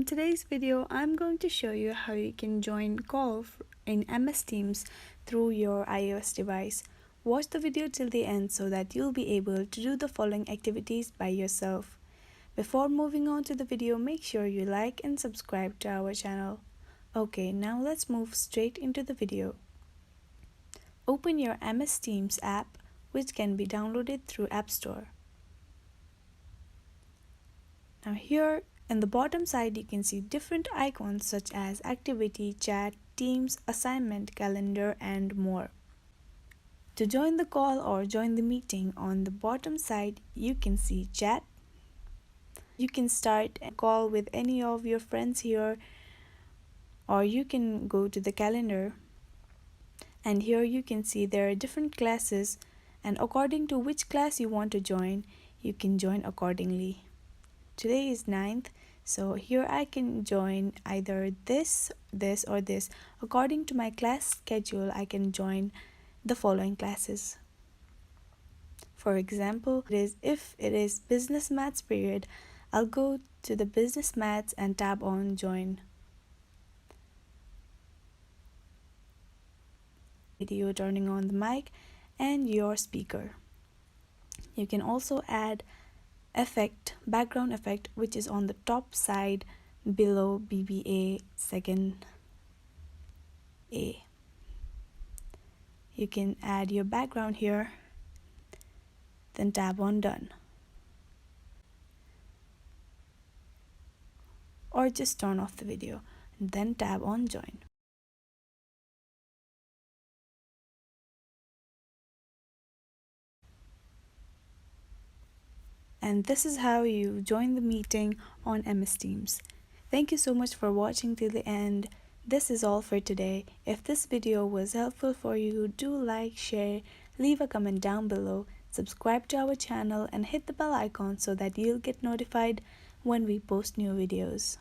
today's video, I'm going to show you how you can join call in MS Teams through your iOS device. Watch the video till the end so that you'll be able to do the following activities by yourself. Before moving on to the video, make sure you like and subscribe to our channel. Okay, now let's move straight into the video. Open your MS Teams app, which can be downloaded through App Store. Now here in the bottom side, you can see different icons such as activity, chat, teams, assignment, calendar, and more. To join the call or join the meeting, on the bottom side, you can see chat. You can start a call with any of your friends here, or you can go to the calendar. And here you can see there are different classes, and according to which class you want to join, you can join accordingly. Today is 9th, so here I can join either this, or this. According to my class schedule, I can join the following classes. For example, if it is business maths period, I'll go to the business maths and tab on join. Video, turning on the mic and your speaker. You can also add background effect, which is on the top side below BBA second A. You can add your background here, then tab on done, or just turn off the video and then tab on join. And this is how you join the meeting on MS Teams. Thank you so much for watching till the end. This is all for today. If this video was helpful for you, do like, share, leave a comment down below, subscribe to our channel and hit the bell icon so that you'll get notified when we post new videos.